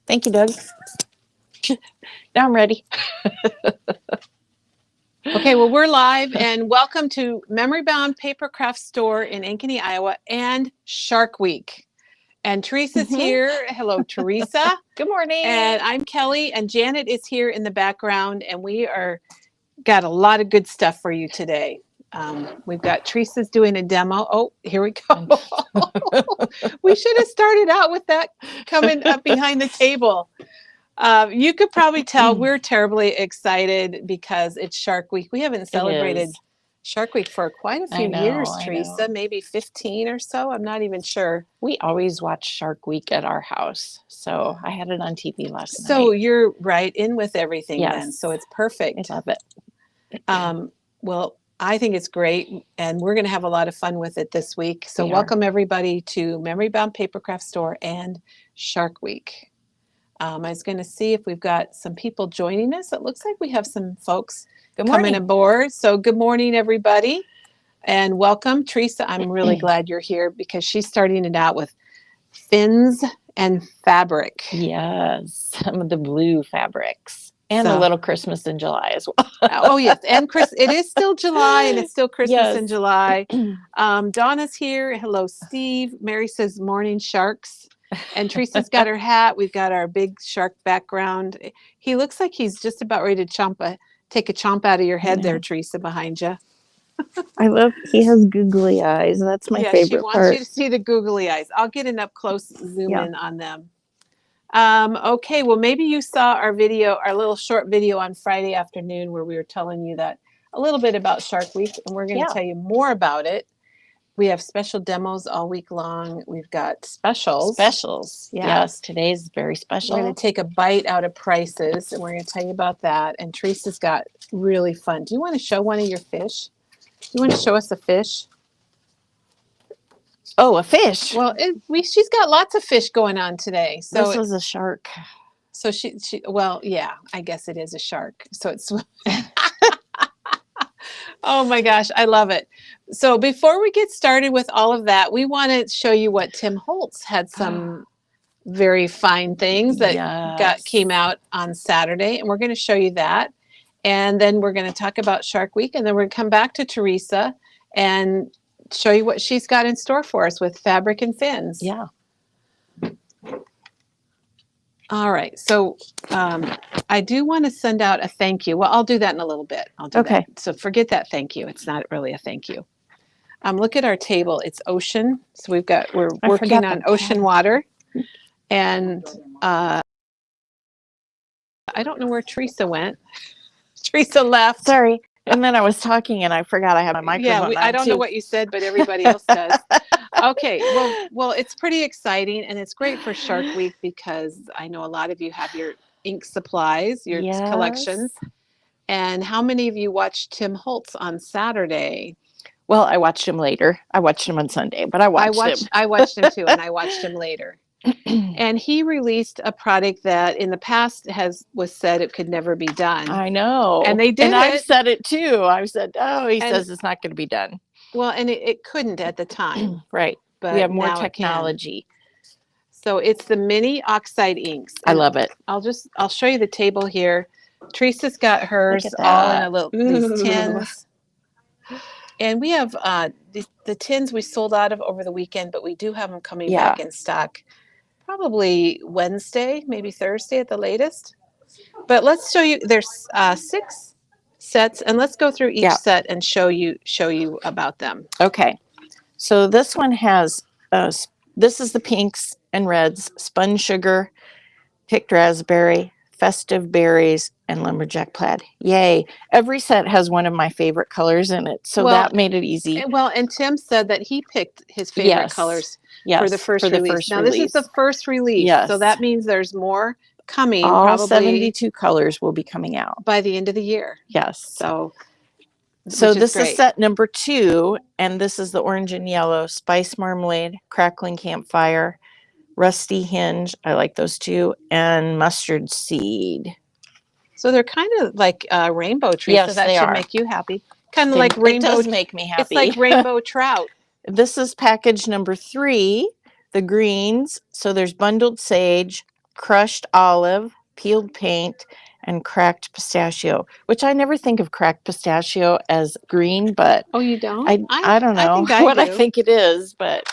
Thank you, Doug. Now I'm ready. Okay, well, we're live, and welcome to Memory Bound Paper Craft Store in Ankeny, Iowa, and Shark Week. And Teresa's here. Hello, Teresa. Good morning. And I'm Kelly, and Janet is here in the background, and we are got a lot of good stuff for you today. We've got Teresa's doing a demo. Oh, here we go. We should have started out with that coming up behind the table. You could probably tell we're terribly excited because it's Shark Week. We haven't celebrated Shark Week for quite a few years, Teresa, maybe 15 or so. I'm not even sure. We always watch Shark Week at our house. So I had it on TV last night. So you're right in with everything then. So it's perfect. I love it. Well, I think it's great, and we're going to have a lot of fun with it this week. So welcome everybody to Memory Bound Paper Craft Store and Shark Week. I was going to see if we've got some people joining us. It looks like we have some folks coming aboard. So good morning, everybody, and welcome. Teresa, I'm really glad you're here because she's starting it out with fins and fabric. Yes, some of the blue fabrics. And a little Christmas in July as well. Oh, yes. And it is still July, and it's still Christmas in July. Donna's here. Hello, Steve. Mary says, morning, sharks. And Teresa's got her hat. We've got our big shark background. He looks like he's just about ready to take a chomp out of your head there, Teresa, behind you. He has googly eyes. That's my favorite part. She wants you to see the googly eyes. I'll get an up close zoom in on them. Okay, well, maybe you saw our little short video on Friday afternoon where we were telling you that a little bit about Shark Week, and we're going to tell you more about it. We have special demos all week long. We've got specials. Yes, today's very special. We're going to take a bite out of prices, and we're going to tell you about that. And Teresa's got really fun. Do you want to show one of your fish? Do you want to show us a fish? Oh, a fish. Well, she's got lots of fish going on today. So this was a shark. So I guess it is a shark. So it's oh my gosh, I love it. So before we get started with all of that, we want to show you what Tim Holtz had some very fine things that came out on Saturday, and we're going to show you that. And then we're going to talk about Shark Week, and then we're going to come back to Teresa and show you what she's got in store for us with fabric and fins. Yeah. All right. So I do want to send out a thank you. Well, I'll do that in a little bit. I'll do that. So forget that thank you. It's not really a thank you. Look at our table. It's ocean. So we're working on ocean water. And I don't know where Teresa went. Teresa left. Sorry. And then I was talking and I forgot I had my microphone on I don't know what you said, but everybody else does. Okay. Well, it's pretty exciting, and it's great for Shark Week because I know a lot of you have your ink supplies, your collections. And how many of you watched Tim Holtz on Saturday? Well, I watched him later. I watched him on Sunday, but I watched him. I watched him too, and I watched him later. And he released a product that in the past was said it could never be done. I know. And they did and I've said it too. I've said, he says it's not going to be done. Well, and it couldn't at the time. Right. But we have more technology. So it's the mini oxide inks. I love it. I'll show you the table here. Teresa's got hers all in these tins. And we have the tins we sold out of over the weekend, but we do have them coming back in stock probably Wednesday, maybe Thursday at the latest. But let's show you. There's 6 sets, and let's go through each set and show you about them. Okay. So this one has this is the pinks and reds: spun sugar, picked raspberry, festive berries, and lumberjack plaid. Yay. Every set has one of my favorite colors in it. So that made it easy. And Tim said that he picked his favorite colors for the first release. Now, this is the first release. Yes. So that means there's more coming. All probably 72 colors will be coming out by the end of the year. Yes. So this is set number 2, and this is the orange and yellow: spice marmalade, crackling campfire, rusty hinge, I like those two, and mustard seed. So they're kind of like rainbow trees. Yes, so that they should are. make you happy. Kind of like rainbow. It does make me happy. It's like rainbow trout. This is package number 3, the greens. So there's bundled sage, crushed olive, peeled paint, and cracked pistachio, which I never think of cracked pistachio as green, but Oh, you don't? I don't know think I what I do. think it is, but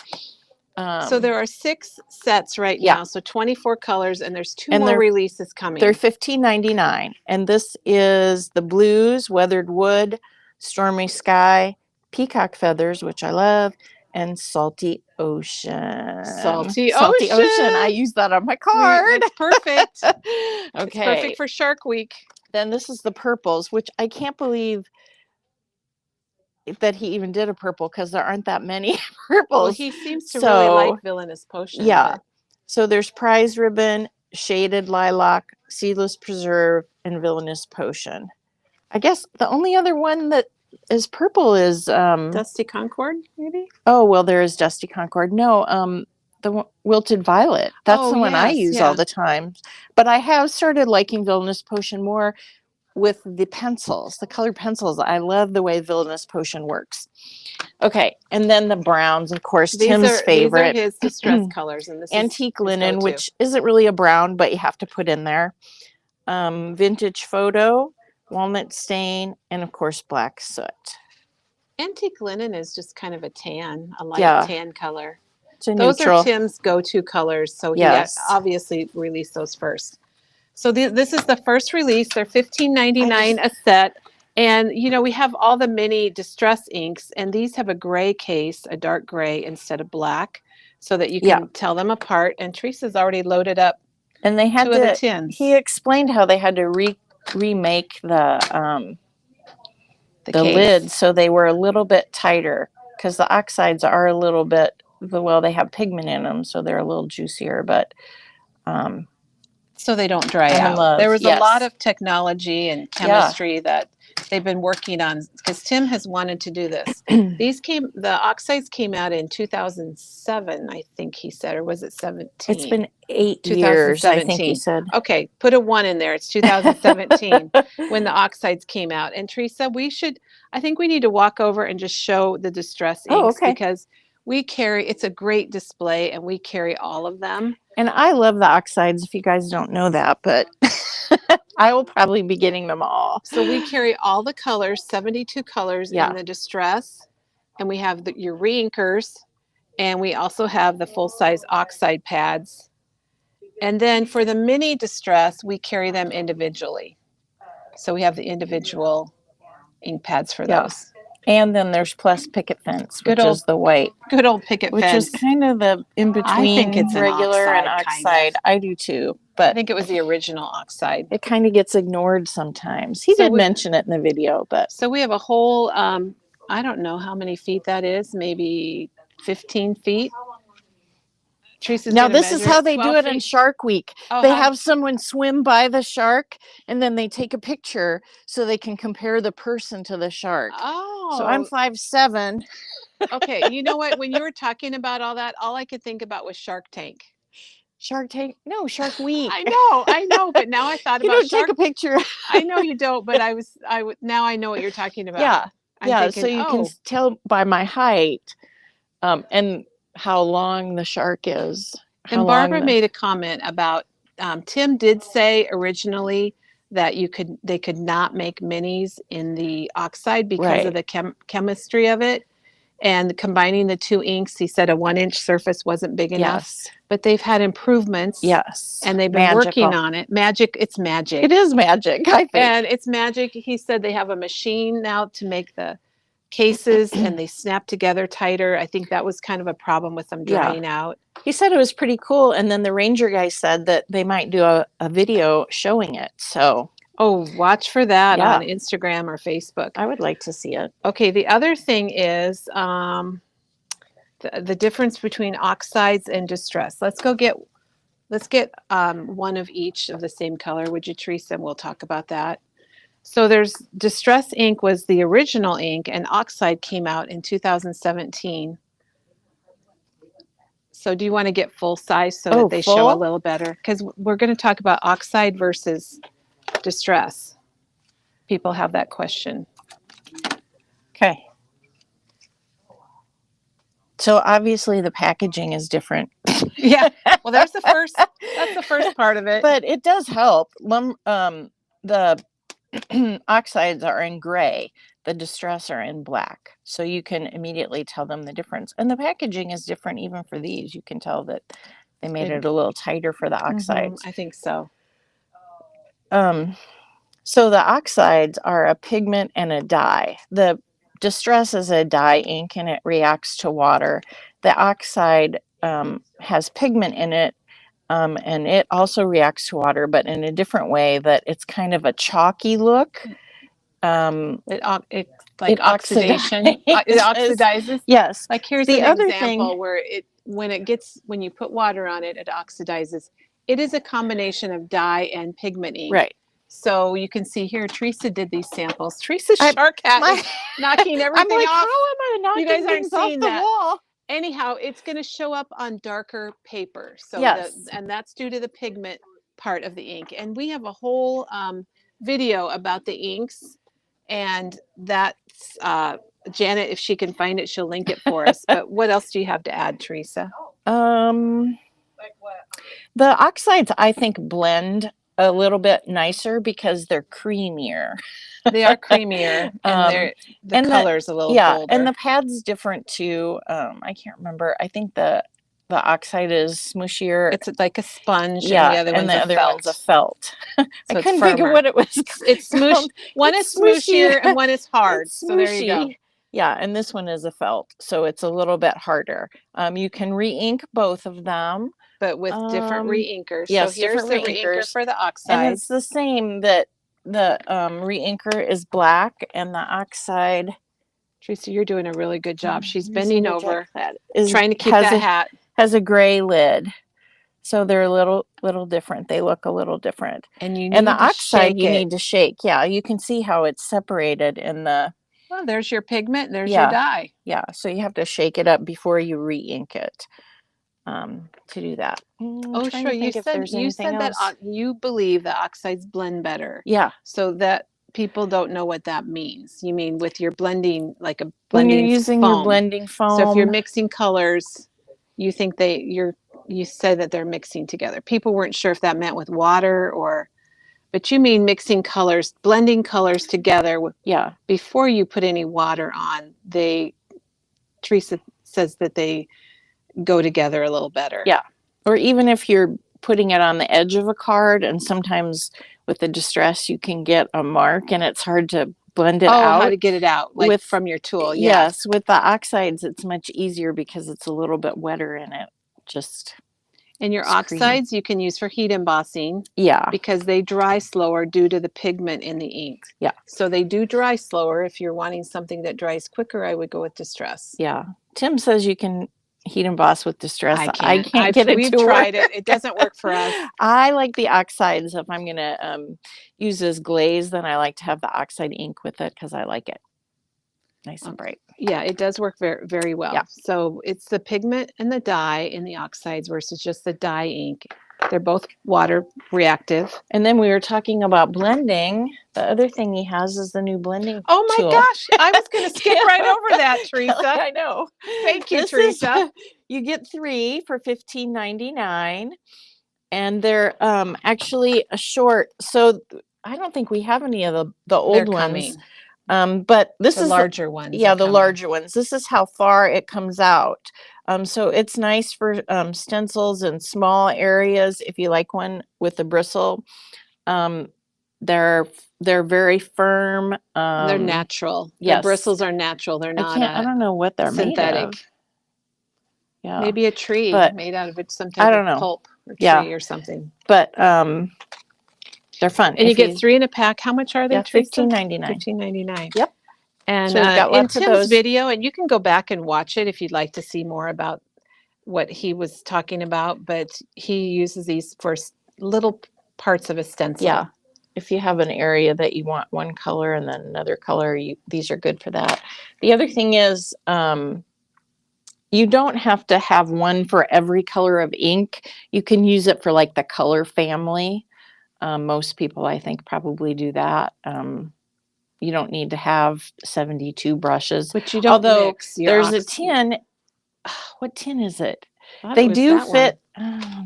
So there are 6 sets right yeah. now, so 24 colors, and there's 2 And more they're releases coming. they're $15.99, and this is the blues, weathered wood, stormy sky, peacock feathers, which I love, and salty ocean. Salty Salty ocean. ocean. I use that on my card. It's perfect. Okay. It's perfect for Shark Week. Then this is the purples, which I can't believe that he even did a purple because there aren't that many purples. Well, he seems to really like Villainous Potion. Yeah. But... So there's prize ribbon, shaded lilac, seedless preserve, and villainous potion. I guess the only other one that is purple is Dusty Concord, maybe? Oh, well, there is Dusty Concord. No, the wilted violet. That's the one I use all the time. But I have started liking villainous potion more with the pencils, the colored pencils. I love the way villainous potion works. Okay, and then the browns, of course, Tim's favorite. These are his distress colors, and this antique linen, which isn't really a brown, but you have to put in there. Vintage photo, walnut stain, and of course black soot. Antique linen is just kind of a tan, a light tan color. It's a those neutral. Are Tim's go-to colors, so he obviously released those first. So this is the first release. They're $15.99 a set. And, you know, we have all the mini distress inks, and these have a gray case, a dark gray instead of black, so that you can tell them apart. And Teresa's already loaded up and they had 2 of the tins. He explained how they had to remake the lid so they were a little bit tighter, because the oxides are a little bit, well, they have pigment in them, so they're a little juicier, but so they don't dry out. There was a lot of technology and chemistry that they've been working on, because Tim has wanted to do this. The oxides came out in 2007, I think he said, or was it 17? It's been 8 years, I think he said. Okay, put a 1 in there. It's 2017 when the oxides came out. And Teresa, I think we need to walk over and just show the distress inks, because it's a great display, and we carry all of them. And I love the oxides, if you guys don't know that, but I will probably be getting them all. So we carry all the colors, 72 colors in the distress, and we have your reinkers, and we also have the full-size oxide pads. And then for the mini distress, we carry them individually. So we have the individual ink pads for those. And then there's Plus Picket Fence, which is the white. Good old picket fence. Which is kind of the in-between I think it's regular and oxide. Kind of. I do too. But I think it was the original oxide. It kind of gets ignored sometimes. He did mention it in the video. But so we have a whole, I don't know how many feet that is, maybe 15 feet. Now this is how they do it in Shark Week. They have someone swim by the shark, and then they take a picture so they can compare the person to the shark. Oh. So I'm 5'7". Okay, you know what? When you were talking about all that, all I could think about was Shark Tank. Shark Tank? No, Shark Week. I know, but now I thought about You don't take a picture. I know you don't, but now I know what you're talking about. Yeah. I'm thinking, so you can tell by my height, and how long the shark is. And Barbara made a comment about Tim did say originally that they could not make minis in the oxide because of the chemistry of it, and combining the 2 inks, he said a 1-inch surface wasn't big enough. But they've had improvements. And they've been working on it. It's magic. It is magic, I think. And it's magic. He said they have a machine now to make the cases, and they snap together tighter. I think that was kind of a problem with them drying out. He said it was pretty cool, and then the ranger guy said that they might do a video showing it. So watch for that on Instagram or Facebook. I would like to see it. Okay, the other thing is the difference between oxides and distress. Let's get one of each of the same color, would you, Teresa? And we'll talk about that. So there's distress ink was the original ink, and oxide came out in 2017. So do you want to get full size so that they show a little better? Because we're going to talk about oxide versus distress. People have that question. Okay. So obviously the packaging is different. Yeah. Well, that's the first part of it. But it does help. The oxides are in gray, the distress are in black. So you can immediately tell them the difference. And the packaging is different even for these. You can tell that they made it a little tighter for the oxides. I think so. So the oxides are a pigment and a dye. The distress is a dye ink and it reacts to water. The oxide has pigment in it, and it also reacts to water, but in a different way, that it's kind of a chalky look. It like oxidation. It oxidizes. Yes. Like here's the an other example thing, where when you put water on it, it oxidizes. It is a combination of dye and pigment ink. right. So you can see here, Teresa did these samples. Teresa's shark hat is knocking everything I'm like, off. how am I knocking You guys aren't things off seeing the that. wall? Anyhow, it's going to show up on darker paper. So Yes. and that's due to the pigment part of the ink. And we have a whole video about the inks, and that's Janet, if she can find it, she'll link it for us. But what else do you have to add, Teresa? The oxides, I think, blend a little bit nicer because they're creamier. They are creamier, and the color's a little bolder. And the pad's different too. I can't remember. I think the oxide is smooshier. It's like a sponge, yeah, and the other one's a felt. So I couldn't think of what it was. It's smooshed. One is smooshier and one is hard. So there you go. Yeah, and this one is a felt, so it's a little bit harder. You can re-ink both of them, but with different re-inkers. Yes, so here's the re-inker for the oxide, and it's the same. That the re-inker is black, and the oxide. Teresa, you're doing a really good job. She's bending over, is trying to keep that hat. Has a gray lid, so they're a little different. They look a little different. And the oxide you need to shake. Yeah, you can see how it's separated in the. Well, there's your pigment. There's your dye. Yeah, so you have to shake it up before you re-ink it to do that. Oh, sure. You said that you believe the oxides blend better. Yeah. So that people don't know what that means. You mean with your blending, like a blending when you're using foam. Your blending foam. So if you're mixing colors, you think you said that they're mixing together. People weren't sure if that meant with water but you mean mixing colors, blending colors together. Before you put any water on, Teresa says that they go together a little better. Yeah. Or even if you're putting it on the edge of a card, and sometimes with the distress you can get a mark and it's hard to blend it out. How to get it out from your tool. Yes, with the oxides it's much easier because it's a little bit wetter in it. And your oxides you can use for heat embossing. Yeah. Because they dry slower due to the pigment in the ink. Yeah. So they do dry slower. If you're wanting something that dries quicker, I would go with distress. Yeah. Tim says you can heat emboss with distress. I can't get it. We've tried it. It doesn't work for us. I like the oxides. If I'm going to use this glaze, then I like to have the oxide ink with it because I like it nice and bright. Yeah, it does work very, very well. Yeah. So it's the pigment and the dye in the oxides versus just the dye ink. They're both water reactive. And then we were talking about blending. The other thing he has is the new blending Oh my tool. Gosh, I was going to skip right over that, Teresa. I know. Thank you, Teresa. You get 3 for $15.99, and they're actually a short. So I don't think we have any of the old ones. But this is larger ones. Yeah, the larger ones. This is how far it comes out. So it's nice for stencils in small areas. If you like one with a bristle, they're very firm. They're natural. Yes. The bristles are natural. They're not. I don't know what they're synthetic. Made of. Yeah, maybe a tree made out of some type of pulp or tree or something. But they're fun. And you get 3 in a pack. How much are they? $15.99. $15.99. Yep. And so in Tim's video, and you can go back and watch it if you'd like to see more about what he was talking about, but he uses these for little parts of a stencil. Yeah. If you have an area that you want one color and then another color, these are good for that. The other thing is you don't have to have one for every color of ink. You can use it for like the color family. Most people, I think, probably do that. You don't need to have 72 brushes. But you don't mix your there's a tin what tin is it? Thought it They was do that one. fit.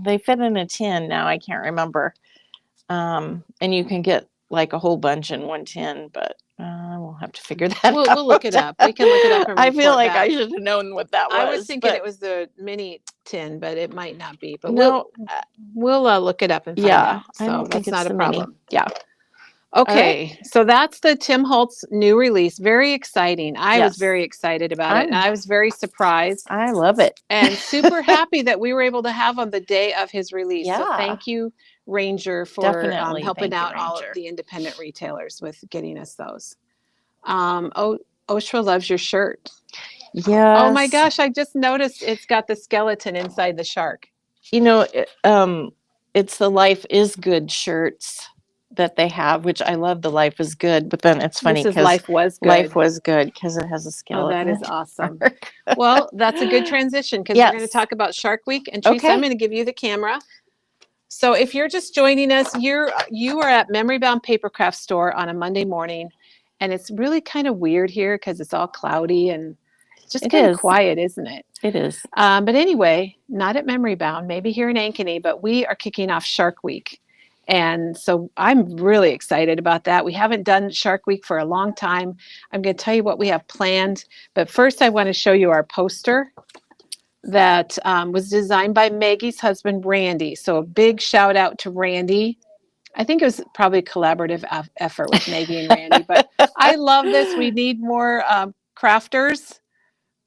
They fit in a tin now. I can't remember. And you can get like a whole bunch in one tin, but we'll have to figure that out. We'll look it up. We can look it up and I feel report like I back. should have known what that was. I was thinking but it was the mini tin, but it might not be. But no, we'll look it up and find yeah, out. I So don't think that's not it's a the mini. problem. Yeah. Okay, so that's the Tim Holtz new release. Very exciting. I was Yes. very excited about it, and I'm- I was very surprised I love it. and super happy that we were able to have on the day of his release. So Yeah. thank you, Ranger, for Definitely. helping Thank you, out all Ranger. of the independent retailers with getting us those. Oshra loves your shirt. Yes. Oh my gosh, I just noticed it's got the skeleton inside the shark. You know, it's the Life is Good shirts that they have, which I love. The Life is Good, but then it's funny This is because Life Was Good. Life was good because it has a Oh, skeleton. that is awesome. Well, that's a good transition because we're going to Yes. talk about Shark Week. And Teresa, Okay. I'm going to give you the camera. So if you're just joining us, you are at Memory Bound Papercraft Store on a Monday morning, and it's really kind of weird here because it's all cloudy and just It kind of is. quiet, isn't it? It is. But anyway, not at Memory Bound, maybe here in Ankeny, but we are kicking off Shark Week. And so I'm really excited about that. We haven't done Shark Week for a long time. I'm going to tell you what we have planned. But first, I want to show you our poster that was designed by Maggie's husband, Randy. So a big shout out to Randy. I think it was probably a collaborative effort with Maggie and Randy, but I love this. We need more crafters.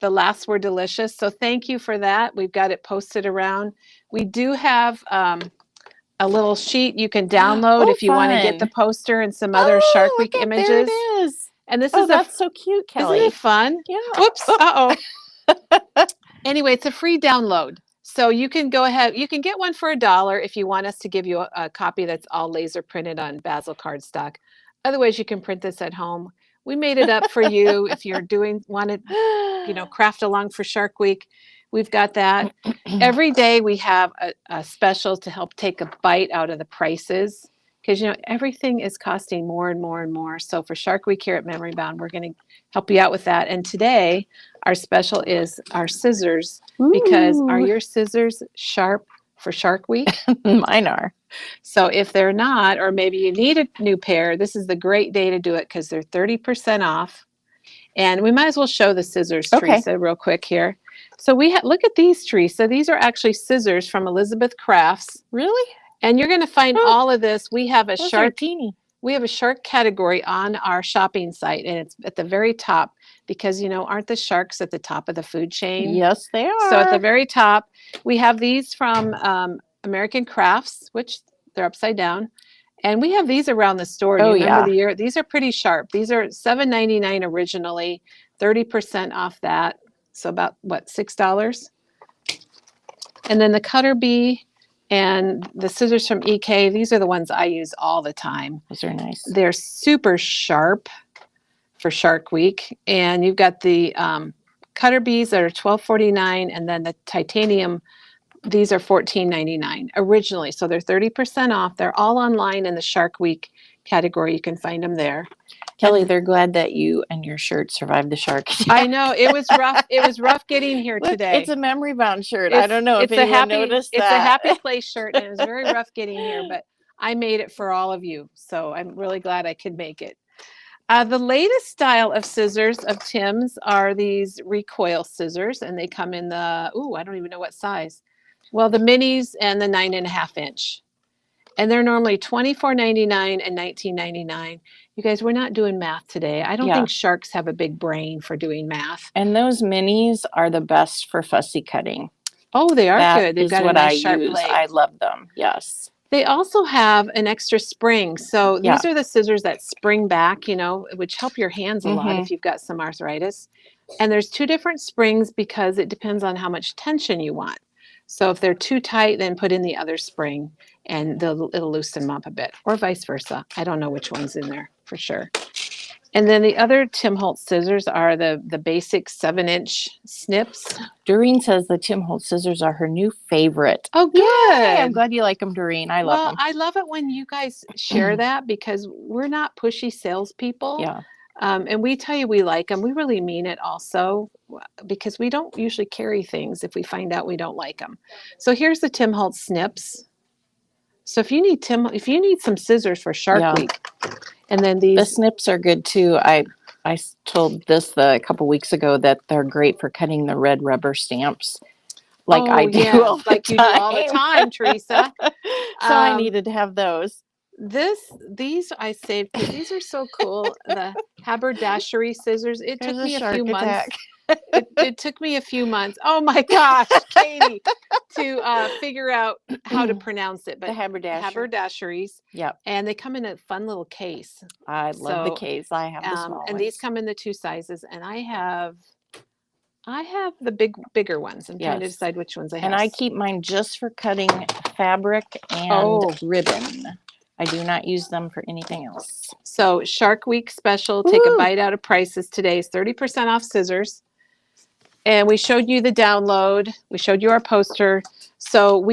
The laughs were delicious. So thank you for that. We've got it posted around. We do have a little sheet you can download if you want to get the poster and some other Shark Week images. There it is. And this Oh, is that's so cute, Kelly. Isn't it fun? Yeah. Oops. Uh-oh. Anyway, it's a free download. So you can go ahead. You can get one for $1 if you want us to give you a copy that's all laser printed on Basil cardstock. Otherwise, you can print this at home. We made it up for you if you're wanted, craft along for Shark Week. We've got that. Every day we have a special to help take a bite out of the prices because everything is costing more and more and more. So for Shark Week here at Memory Bound, we're going to help you out with that. And today our special is our scissors. Because are your scissors sharp for Shark Week? Mine are. So if they're not, or maybe you need a new pair, this is the great day to do it because they're 30% off. And we might as well show the scissors, Teresa, real quick here. So look at these, Teresa. These are actually scissors from Elizabeth Crafts. Really? And you're going to find all of this. We have a shark. Teeny. We have a shark category on our shopping site, and it's at the very top because, aren't the sharks at the top of the food chain? Yes, they are. So at the very top, we have these from American Crafts, which they're upside down. And we have these around the store. Do you remember the year? These are pretty sharp. These are $7.99 originally, 30% off that. So about, $6? And then the Cutter Bee and the scissors from EK, these are the ones I use all the time. Those are nice. They're super sharp for Shark Week. And you've got the Cutter Bees that are $12.49, and then the titanium, these are $14.99 originally. So they're 30% off. They're all online in the Shark Week category. You can find them there. Kelly, they're glad that you and your shirt survived the shark attack. I know it was rough. It was rough getting here today. It's a Memory Bound shirt. I don't know if anyone noticed that. It's a happy place shirt, and it was very rough getting here, but I made it for all of you. So I'm really glad I could make it. The latest style of scissors of Tim's are these recoil scissors, and they come in the, I don't even know what size. Well, the minis and the 9.5 inch. And they're normally $24.99 and $19.99. You guys, we're not doing math today. I don't think sharks have a big brain for doing math. And those minis are the best for fussy cutting. Oh, they are good. They've got a nice sharp blade. I love them. Yes. They also have an extra spring. So these are the scissors that spring back, which help your hands a lot if you've got some arthritis. And there's 2 different springs because it depends on how much tension you want. So if they're too tight, then put in the other spring and it'll loosen them up a bit, or vice versa. I don't know which one's in there for sure. And then the other Tim Holtz scissors are the basic 7-inch snips. Doreen says the Tim Holtz scissors are her new favorite. Oh, good. Yay, I'm glad you like them, Doreen. I love them. I love it when you guys share that because we're not pushy salespeople. Yeah. And we tell you we like them. We really mean it also, because we don't usually carry things if we find out we don't like them. So here's the Tim Holtz snips. So if you need some scissors for Shark Yeah. Week, and then The these snips are good too. I told this a couple weeks ago that they're great for cutting the red rubber stamps, like I do yes, all the like you do all the time. time, Teresa. So I needed to have those. These I saved because these are so cool. The haberdashery scissors. It There's took a me a shark few months. attack. It took me a few months. Oh my gosh, Katie, to figure out how to pronounce it. The But haberdashery. haberdasheries. Yep. And they come in a fun little case. I love the So, case. I have the small and ones. these come in the 2 sizes, and I have the bigger ones. I'm trying to Yes. decide which ones I have. And I keep mine just for cutting fabric and Oh. ribbon. I do not use them for anything else. So Shark Week special, take a bite out of prices today is 30% off scissors. And we showed you the download. We showed you our poster. So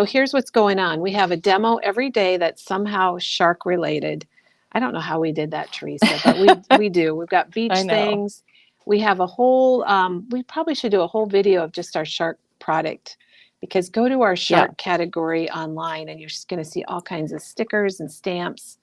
here's what's going on. We have a demo every day that's somehow shark related. I don't know how we did that, Teresa, but we do. We've got beach I know. things. We have a whole, we probably should do a whole video of just our shark product, because go to our shark category online and you're just going to see all kinds of stickers and stamps.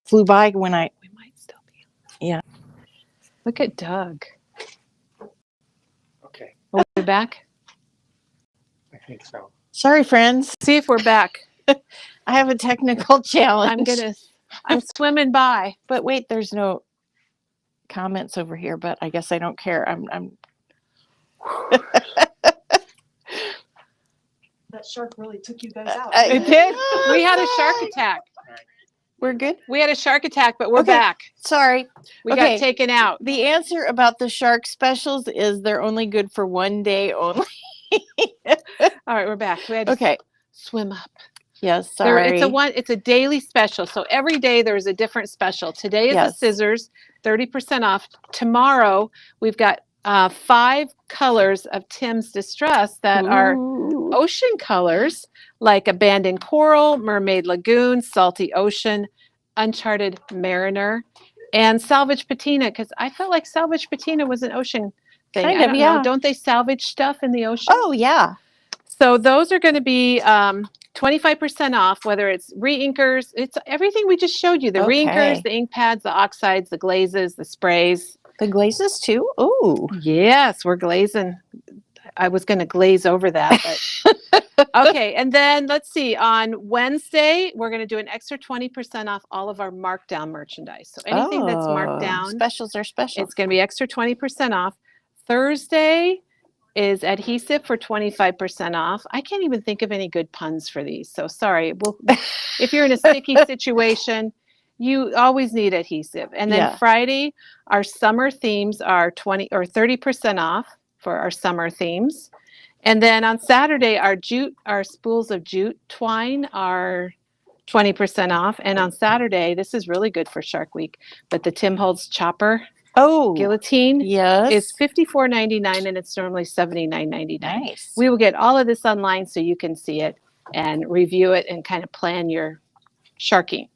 Flew by when We might still be. Yeah. Look at Doug. Okay, Are we back? I think so. Sorry, friends. See if we're back. I have a technical challenge. I'm swimming by. But wait, there's no comments over here, but I guess I don't care. I'm That shark really took you guys out. It did. We had a shark attack. We're good. We had a shark attack, but we're Okay. back. Sorry. We Okay. got taken out. The answer about the shark specials is they're only good for one day only. All right, we're back. We had to Okay. swim up. Yes, sorry. It's a daily special. So every day there's a different special. Today is the Yes. scissors, 30% off. Tomorrow we've got 5 colors of Tim's Distress that are Ooh. ocean colors, like Abandoned Coral, Mermaid Lagoon, Salty Ocean, Uncharted Mariner, and Salvage Patina, because I felt like Salvage Patina was an ocean thing. Kind I of, don't yeah. know. Don't they salvage stuff in the ocean? Oh, yeah. So those are going to be 25% off, whether it's re-inkers. It's everything we just showed you. The Okay. re-inkers, the ink pads, the oxides, the glazes, the sprays. The glazes too? Oh. Yes, we're glazing. I was going to glaze over that, but okay. And then let's see, on Wednesday, we're going to do an extra 20% off all of our markdown merchandise. So anything that's marked down, Specials are special. it's going to be extra 20% off. Thursday is adhesive for 25% off. I can't even think of any good puns for these. So sorry. Well, if you're in a sticky situation, you always need adhesive. And then Yeah. Friday, our summer themes are 20 or 30% off for our summer themes. And then on Saturday, our spools of jute twine are 20% off. And on Saturday, this is really good for Shark Week, but the Tim Holtz chopper Oh, Guillotine yes. is $54.99 and it's normally $79.99. Nice. We will get all of this online so you can see it and review it and kind of plan your sharking.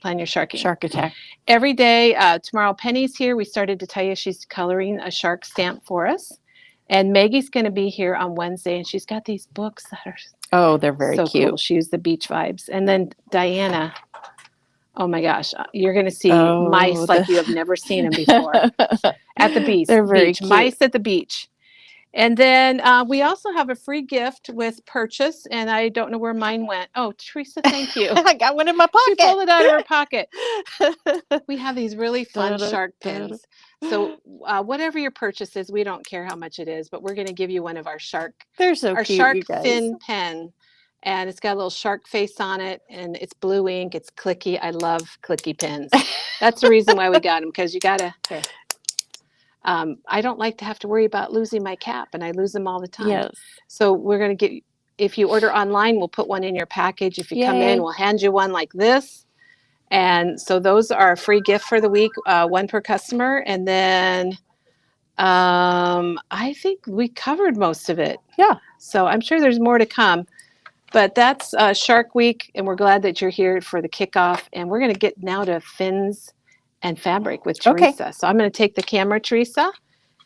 Plan your sharking. Shark attack. Every day, tomorrow Penny's here. We started to tell you she's coloring a shark stamp for us. And Maggie's going to be here on Wednesday, and she's got these books that are Oh, they're very so cute. cool. She used the beach vibes. And then Diana, oh my gosh, you're going to see Oh, mice like you have never seen them before at the beach. They're very beach. cute. Mice at the beach. And then we also have a free gift with purchase, and I don't know where mine went. Oh, Teresa, thank you. I got one in my She pocket. pulled it out of her pocket. We have these really fun shark pins. So whatever your purchase is, we don't care how much it is, but we're going to give you one of our They're so our cute, shark you guys. fin pen. And it's got a little shark face on it, and it's blue ink. It's clicky. I love clicky pens. That's the reason why we got them, because you got to. I don't like to have to worry about losing my cap, and I lose them all the time. Yes. So we're going to get, if you order online, we'll put one in your package. If you come in, we'll hand you one like this. And so those are a free gift for the week, one per customer. And then I think we covered most of it. Yeah. So I'm sure there's more to come. But that's Shark Week, and we're glad that you're here for the kickoff. And we're going to get now to fins and fabric with Teresa. Okay. So I'm going to take the camera, Teresa,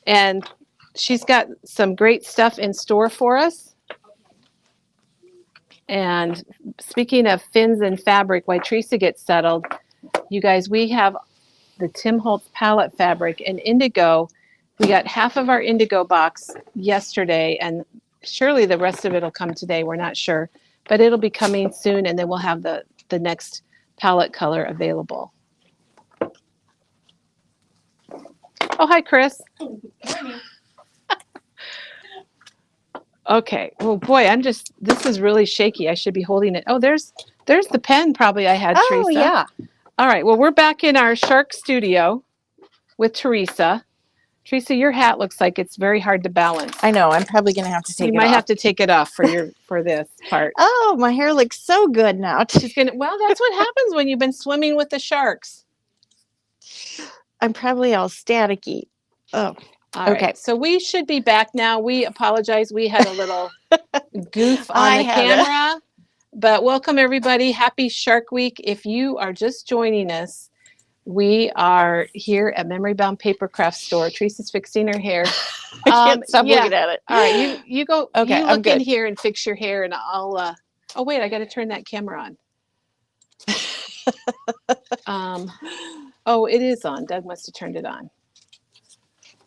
and she's got some great stuff in store for us. And speaking of fins and fabric, while Teresa gets settled, you guys, we have the Tim Holtz palette fabric and indigo. We got half of our indigo box yesterday, and surely the rest of it will come today. We're not sure, but it'll be coming soon, and then we'll have the next palette color available. Oh, hi, Chris. Okay. Oh boy, this is really shaky. I should be holding it. Oh, there's the pen probably I had, Oh, Teresa. yeah. All right. Well, we're back in our shark studio with Teresa. Teresa, your hat looks like it's very hard to balance. I know. I'm probably going to have to take it off. You might have to take it off for this part. Oh, my hair looks so good now. Well, that's what happens when you've been swimming with the sharks. I'm probably all staticky. Oh, All okay. right. So we should be back now. We apologize. We had a little goof on the camera. But welcome, everybody. Happy Shark Week. If you are just joining us, we are here at Memory Bound Paper Craft Store. Teresa's fixing her hair. I can't stop looking at it. All right. You go. Okay, you I'm look in good. here and fix your hair, and I'll. Oh, wait. I got to turn that camera on. Oh, it is on. Doug must have turned it on.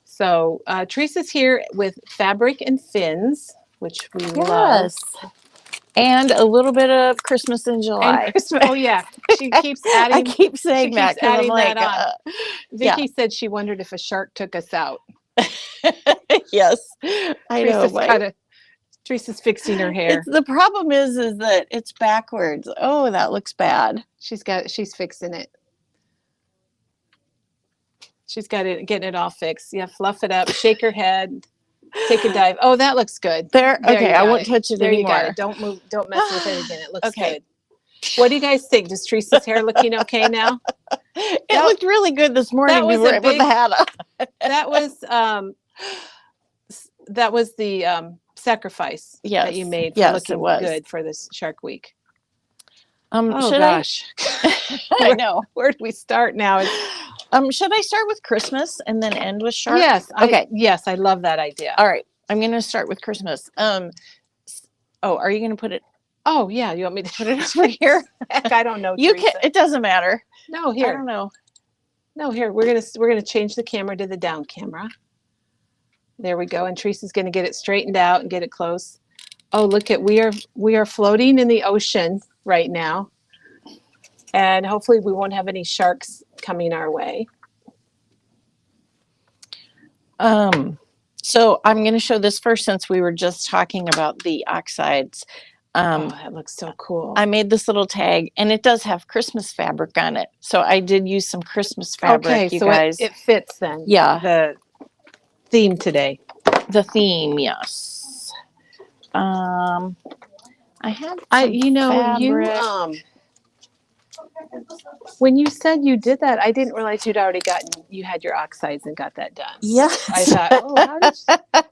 So Teresa's here with fabric and fins, which we love. And a little bit of Christmas in July. And Christmas. Oh, yeah. She keeps adding. I keep saying that because I'm like, Vicky said she wondered if a shark took us out. yes, I know. Teresa's fixing her hair. The problem is that it's backwards. Oh, that looks bad. She's fixing it. She's got it, getting it all fixed. Yeah, fluff it up, shake her head, take a dive. Oh, that looks good. There okay, I won't touch it there anymore. You got it. Don't move, don't mess with it again. It looks good. What do you guys think? Does Teresa's hair looking okay now? It looked really good this morning before I put the hat on. That was the sacrifice that you made for looking good for this Shark Week. Oh gosh. I know. Where do we start now? Should I start with Christmas and then end with shark? Yes. Okay. Yes, I love that idea. All right. I'm going to start with Christmas. Oh, are you going to put it? Oh, yeah. You want me to put it over here? Heck, I don't know. You can. It doesn't matter. No, here. I don't know. No, here. We're gonna change the camera to the down camera. There we go. And Teresa's gonna get it straightened out and get it close. Oh, look at we are floating in the ocean right now. And hopefully we won't have any sharks coming our way. So I'm going to show this first since we were just talking about the oxides. Oh, that looks so cool. I made this little tag and it does have Christmas fabric on it. So I did use some Christmas fabric, you guys. It fits then. Yeah. The theme today. The theme, yes. I have fabric. When you said you did that, I didn't realize you had your oxides and got that done. Yes. I thought, oh,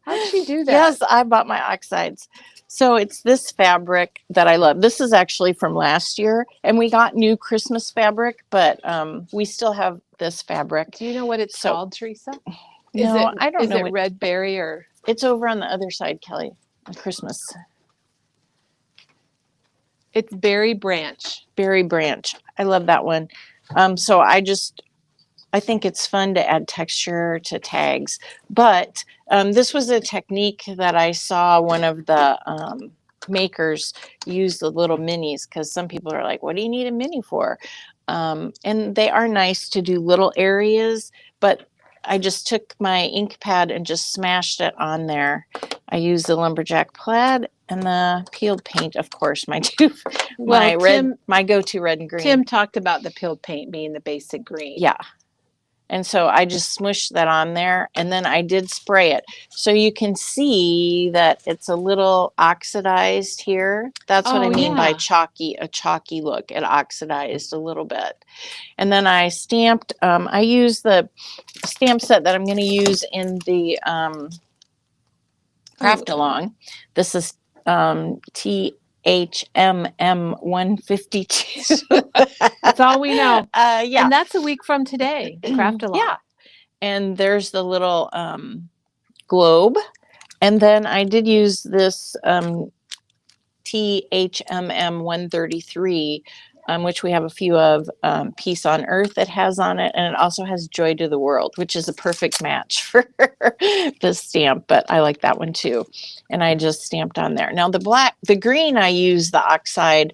how'd she do that? Yes, I bought my oxides. So it's this fabric that I love. This is actually from last year, and we got new Christmas fabric, but we still have this fabric. Do you know what it's So- called, Teresa? No, I don't know. Is it red berry or? It's over on the other side, Kelly, on Christmas. It's berry branch. Berry branch. I love that one. So I think it's fun to add texture to tags. But this was a technique that I saw one of the makers use the little minis, because some people are like, what do you need a mini for? And they are nice to do little areas, but I just took my ink pad and just smashed it on there. I used the lumberjack plaid and the peeled paint, of course, my go-to red and green. Tim talked about the peeled paint being the basic green. Yeah. And so I just smushed that on there, and then I did spray it. So you can see that it's a little oxidized here. That's what I mean by a chalky look. It oxidized a little bit. And then I stamped, I used the stamp set that I'm going to use in the craft along. This is THMM 152. That's all we know. Yeah. And that's a week from today, craft along. Yeah. And there's the little globe. And then I did use this THMM 133, which we have a few of, Peace on Earth that has on it. And it also has Joy to the World, which is a perfect match for this stamp. But I like that one too. And I just stamped on there. Now the green, I use the oxide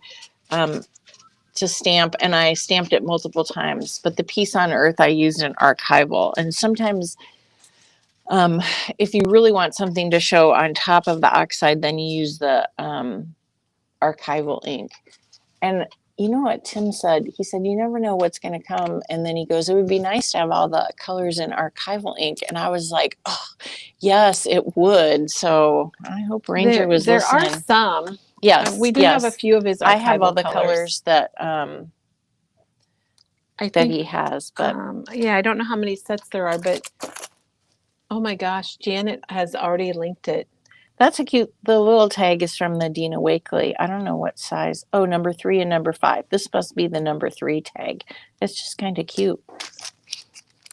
to stamp, and I stamped it multiple times. But the Peace on Earth, I used an archival. And sometimes if you really want something to show on top of the oxide, then you use the archival ink. And you know what Tim said? He said, you never know what's going to come. And then he goes, it would be nice to have all the colors in archival ink. And I was like, oh, yes, it would. So I hope Ranger was listening. There are some. Yes. We do have a few of his archival I have all the colors that I that think, he has. But yeah, I don't know how many sets there are, but oh my gosh, Janet has already linked it. that's a cute, the little tag is from the Dina Wakely. I don't know what size. Oh, number 3 and number 5. This must be the number 3 tag. It's just kind of cute.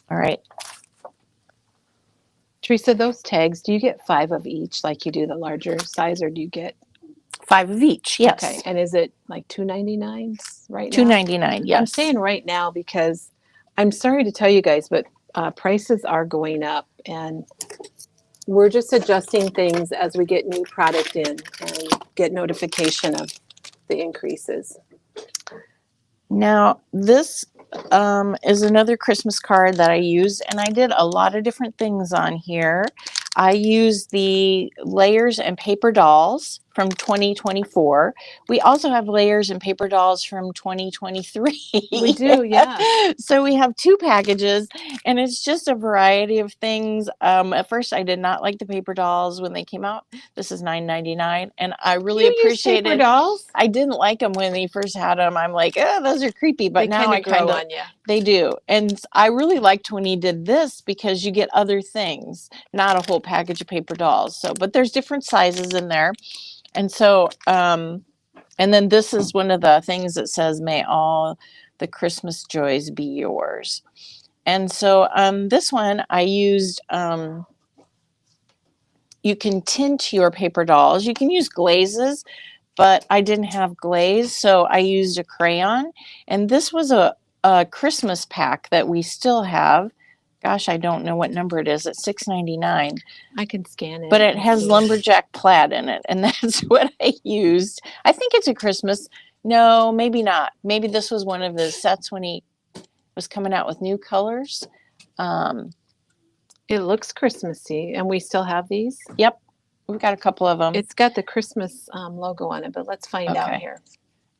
All right. Teresa, those tags, do you get 5 of each like you do the larger size, or do you get 5 of each. Yes. Okay, and is it like $2.99 right now? $2.99. Yes. I'm saying right now because I'm sorry to tell you guys, but prices are going up, and we're just adjusting things as we get new product in and get notification of the increases. Now, this is another Christmas card that I use, and I did a lot of different things on here. I use the layers and paper dolls from 2024. We also have layers and paper dolls from 2023. We do, yeah. So we have 2 packages, and it's just a variety of things. At first, I did not like the paper dolls when they came out. This is $9.99, and I really appreciate paper it. Dolls? I didn't like them when they first had them. I'm like, oh, those are creepy. But They now I grow kind of on you. They do. And I really liked when he did this because you get other things, not a whole package of paper dolls. So, but there's different sizes in there. And so, and then this is one of the things that says, may all the Christmas joys be yours. And so, this one I used, you can tint your paper dolls. You can use glazes, but I didn't have glaze. So I used a crayon, and this was a Christmas pack that we still have. Gosh, I don't know what number it is. It's $6.99. I can scan it. But it has lumberjack plaid in it, and that's what I used. I think it's a Christmas. No, maybe not. Maybe this was one of the sets when he was coming out with new colors. It looks Christmassy, and we still have these. Yep, we've got a couple of them. It's got the Christmas logo on it, but let's find out Okay. here.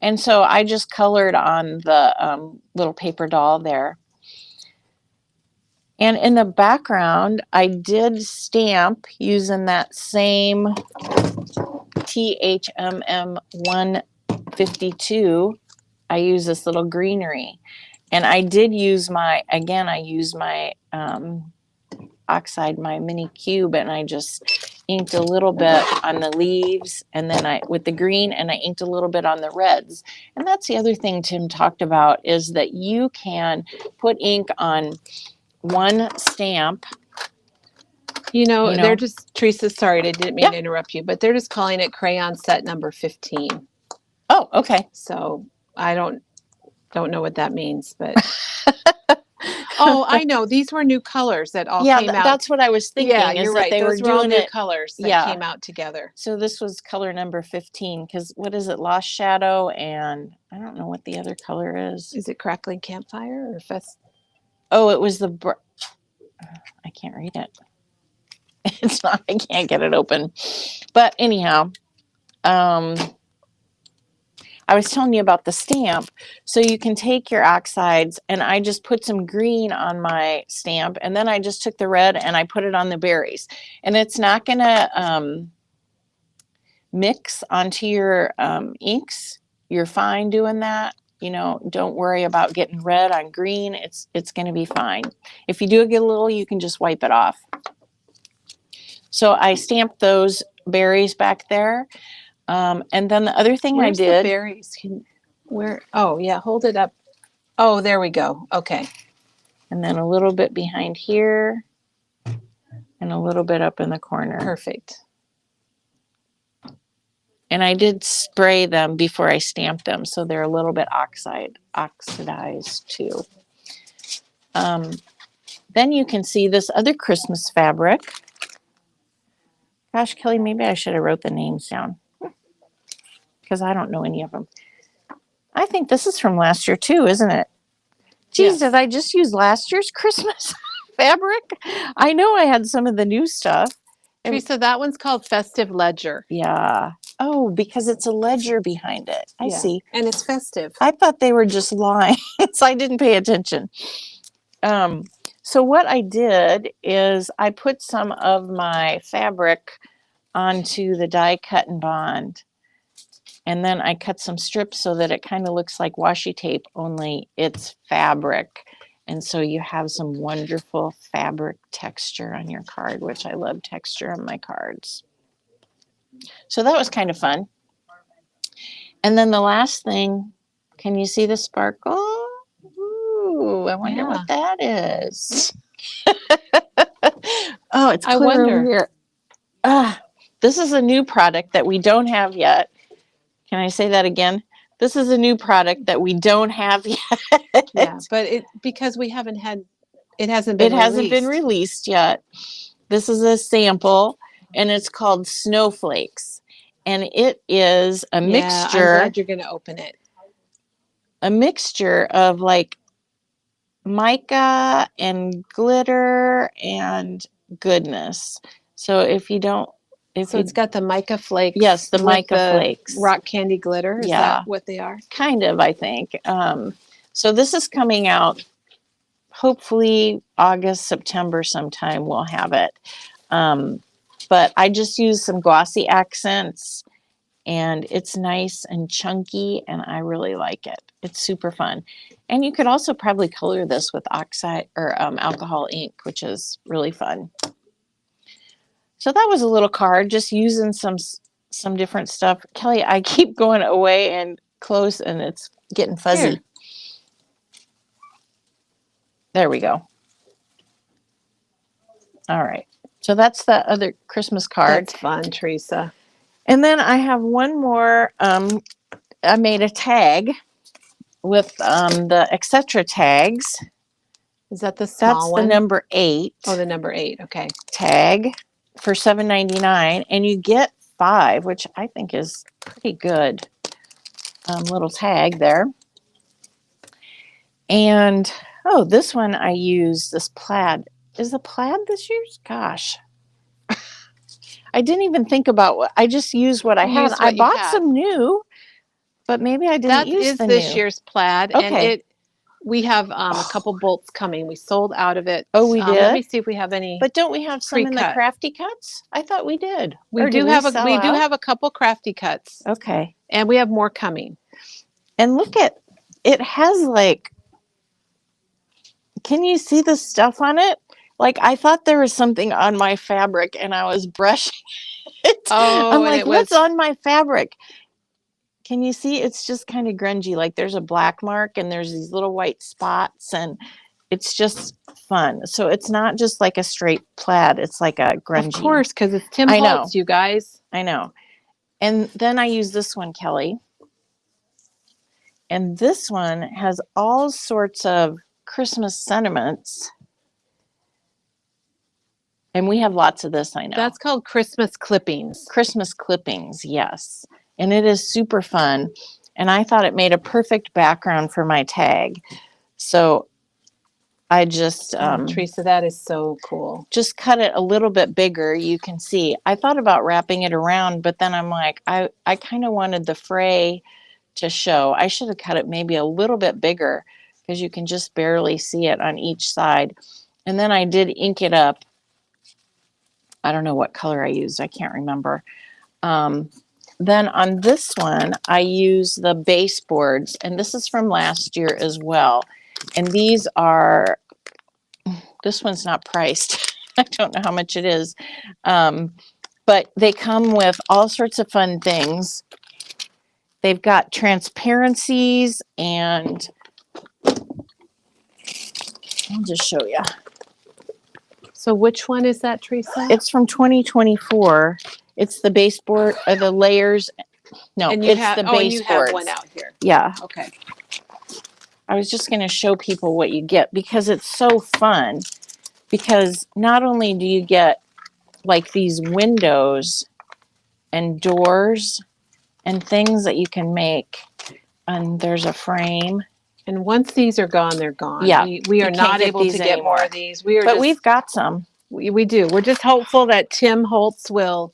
And so I just colored on the little paper doll there. And in the background, I did stamp using that same THMM 152 I use this little greenery. And I did use I used my oxide, my mini cube, and I just inked a little bit on the leaves and then with the green, and I inked a little bit on the reds. And that's the other thing Tim talked about, is that you can put ink on one stamp. They're just, Teresa, sorry, I didn't mean Yeah. to interrupt you, but they're just calling it crayon set number 15. Oh, okay. So I don't know what that means, but oh, I know. These were new colors that all Yeah, came out. that's what I was thinking. Yeah, is you're that right. they Those were were all doing new it. colors that Yeah. came out together. So this was color number 15, because what is it? Lost Shadow, and I don't know what the other color is. Is it Crackling Campfire or Fest? Oh, it was I can't read it. It's not, I can't get it open. But anyhow, I was telling you about the stamp. So you can take your oxides, and I just put some green on my stamp, and then I just took the red and I put it on the berries. And it's not going to mix onto your inks. You're fine doing that. Don't worry about getting red on green. It's going to be fine. If you do get a little, you can just wipe it off. So I stamped those berries back there. And then the other thing Where's I did. the berries? Where? Oh, yeah. Hold it up. Oh, there we go. Okay. And then a little bit behind here. And a little bit up in the corner. Perfect. And I did spray them before I stamped them, so they're a little bit oxidized too. Then you can see this other Christmas fabric. Gosh, Kelly, maybe I should have wrote the names down, because I don't know any of them. I think this is from last year too, isn't it? Geez, Yes. Did I just use last year's Christmas fabric? I know I had some of the new stuff. Teresa, that one's called Festive Ledger. Yeah. Oh, because it's a ledger behind it. I Yeah. see. And it's festive. I thought they were just lying, so I didn't pay attention. So what I did is I put some of my fabric onto the die cut and bond. And then I cut some strips so that it kind of looks like washi tape, only it's fabric. And so you have some wonderful fabric texture on your card, which I love texture on my cards. So that was kind of fun. And then the last thing, can you see the sparkle? Ooh, I wonder what that is. Oh, it's clear over here. This is a new product that we don't have yet. Can I say that again? This is a new product that we don't have yet. Yeah, but because we haven't had, it hasn't been released yet. This is a sample, and it's called Snowflakes. And it is a mixture. I'm glad you're going to open it. A mixture of like mica and glitter and goodness. So if you don't, it's got the mica flakes. Yes, the with mica flakes. Rock candy glitter. Is that what they are? Kind of, I think. So this is coming out hopefully August, September sometime we'll have it. But I just used some glossy accents, and it's nice and chunky, and I really like it. It's super fun. And you could also probably color this with oxide or alcohol ink, which is really fun. So that was a little card, just using some different stuff. Kelly, I keep going away and close, and it's getting fuzzy. Here. There we go. All right. So that's the other Christmas card. That's fun, Teresa. And then I have one more. I made a tag with the etc. tags. Is that the small one? That's the number 8. Oh, the number 8. Okay. Tag for $7.99, and you get 5, which I think is pretty good. Little tag there. And this one I used this plaid. Is the plaid this year's? Gosh. I didn't even think about I just used what I had. I bought some new, but maybe I didn't use the new. That is this year's plaid. Okay. And we have a couple bolts coming. We sold out of it. Oh, we did? Let me see if we have any. But don't we have some in the pre-cut. crafty cuts? I thought we did. We do have a couple crafty cuts. Okay. And we have more coming. And look at it has like, can you see the stuff on it? Like, I thought there was something on my fabric and I was brushing it. Oh, I'm and like, it what's was on my fabric? Can you see? It's just kind of grungy. Like there's a black mark and there's these little white spots and it's just fun. So it's not just like a straight plaid. It's like a grungy. of course because it's Tim I know. Holtz, you guys. I know. And then I use this one, Kelly. And this one has all sorts of Christmas sentiments. And we have lots of this, I know. That's called Christmas clippings. Christmas clippings, yes. And it is super fun. And I thought it made a perfect background for my tag. So I just Teresa, that is so cool. just cut it a little bit bigger. You can see. I thought about wrapping it around, but then I'm like, I kind of wanted the fray to show. I should have cut it maybe a little bit bigger because you can just barely see it on each side. And then I did ink it up. I don't know what color I used. I can't remember. Then on this one, I use the baseboards, and this is from last year as well. And these are, this one's not priced. I don't know how much it is. But they come with all sorts of fun things. They've got transparencies, and I'll just show you. So which one is that, Teresa? It's from 2024. It's the baseboard, or the layers. No, and you it's have, the and you have baseboards. one out here. Yeah. Okay. I was just going to show people what you get because it's so fun. Because not only do you get like these windows and doors and things that you can make, and there's a frame. And once these are gone, they're gone. Yeah, We you are can't not get able to these get more anymore. of these. We are But just, we've got some. we do. We're just hopeful that Tim Holtz will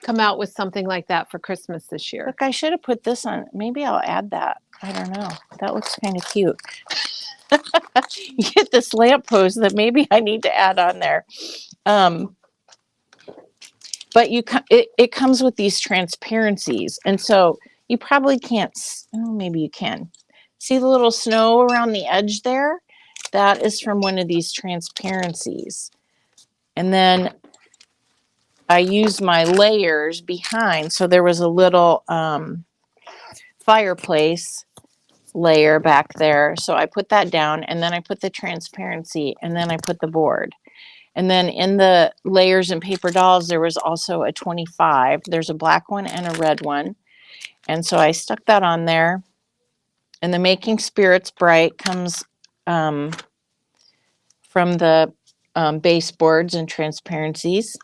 come out with something like that for Christmas this year. Look, I should have put this on. Maybe I'll add that. I don't know. That looks kind of cute. You get this lamp post that maybe I need to add on there. But it comes with these transparencies. And so you probably can't, maybe you can. See the little snow around the edge there? That is from one of these transparencies. And then I used my layers behind. So there was a little fireplace layer back there. So I put that down, and then I put the transparency, and then I put the board. And then in the layers and paper dolls, there was also a 25. There's a black one and a red one. And so I stuck that on there. And the Making Spirits Bright comes from the baseboards and transparencies.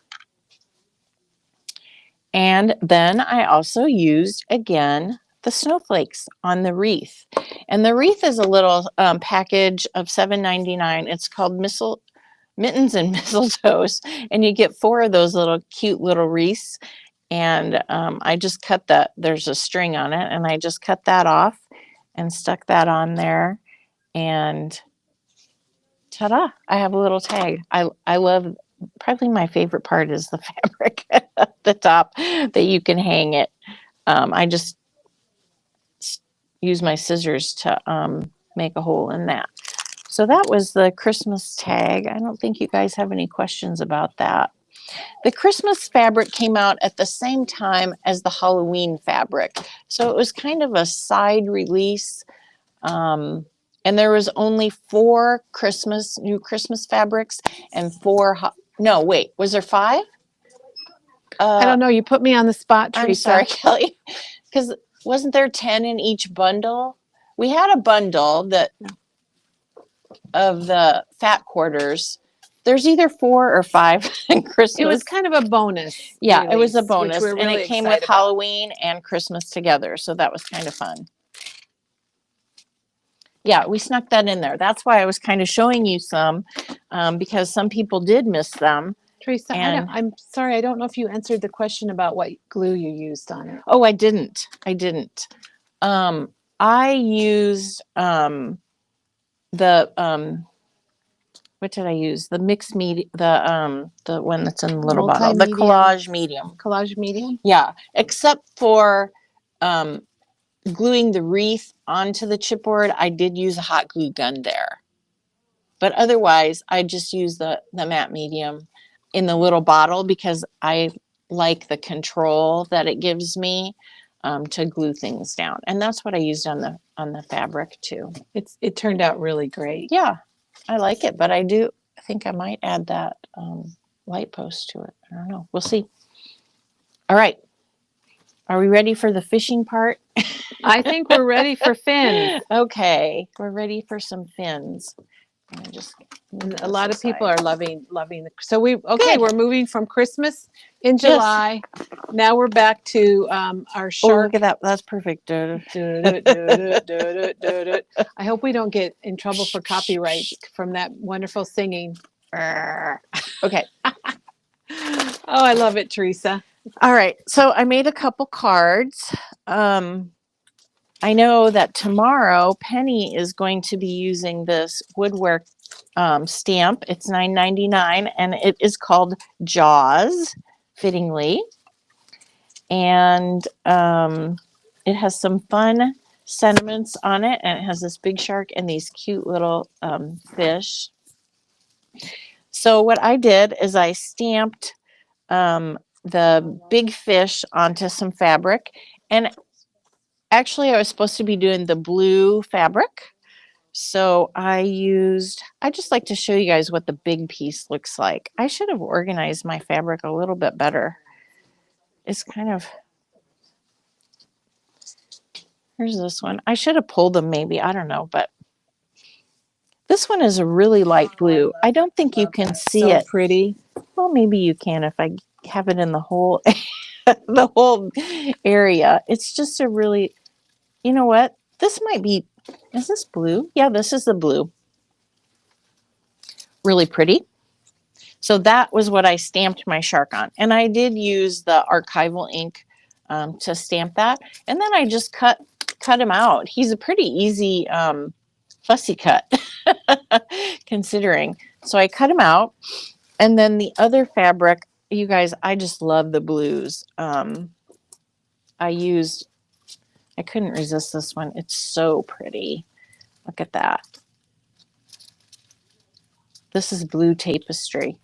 And then I also used, again, the snowflakes on the wreath. And the wreath is a little package of $7.99. It's called Mittens and Mistletoes. And you get 4 of those little cute little wreaths. And I just cut that. There's a string on it. And I just cut that off and stuck that on there. And ta-da, I have a little tag. I love, probably my favorite part is the fabric at the top that you can hang it. I just use my scissors to make a hole in that. So that was the Christmas tag. I don't think you guys have any questions about that. The Christmas fabric came out at the same time as the Halloween fabric. So it was kind of a side release. And there was only 4 new Christmas fabrics and 4, no, wait, was there 5? I don't know. You put me on the spot, Teresa. I'm sorry, Kelly. Because wasn't there 10 in each bundle? We had a bundle of the fat quarters. There's either 4 or 5 in Christmas. It was kind of a bonus. Yeah, release, it was a which bonus. we're And really it came excited with about. Halloween and Christmas together. So that was kind of fun. Yeah, we snuck that in there. That's why I was kind of showing you some, because some people did miss them. Teresa, I'm sorry. I don't know if you answered the question about what glue you used on it. Oh, I didn't. I used the what did I use? The mixed media, the one that's in the little bottle, the Multimedia. collage medium. Collage medium? Yeah, except for gluing the wreath onto the chipboard, I did use a hot glue gun there. But otherwise, I just use the matte medium in the little bottle because I like the control that it gives me to glue things down. And that's what I used on the fabric too. It turned out really great. Yeah, I like it, but I think I might add that light post to it. I don't know. We'll see. All right. Are we ready for the fishing part? I think we're ready for fins. Okay, we're ready for some fins. Let me just And a lot of people are loving so Good. we're moving from Christmas in July. Now we're back to our Oh, shark. look at that. That's perfect. I hope we don't get in trouble for copyright from that wonderful singing. Okay. Oh, I love it, Teresa. All right. So I made a couple cards. I know that tomorrow Penny is going to be using this woodwork stamp. It's $9.99 and it is called Jaws, fittingly. And it has some fun sentiments on it, and it has this big shark and these cute little fish. So what I did is I stamped the big fish onto some fabric, and actually I was supposed to be doing the blue fabric. So I just like to show you guys what the big piece looks like. I should have organized my fabric a little bit better. It's kind of, here's this one. I should have pulled them maybe, I don't know, but this one is a really light blue. I don't think you can see So it. pretty. Well, maybe you can if I have it in the whole the whole area. It's just a really, you know what? This might be, is this blue? Yeah, this is the blue. Really pretty. So that was what I stamped my shark on. And I did use the archival ink to stamp that. And then I just cut him out. He's a pretty easy fussy cut, considering. So I cut him out. And then the other fabric, you guys, I just love the blues. I couldn't resist this one. It's so pretty. Look at that. This is blue tapestry.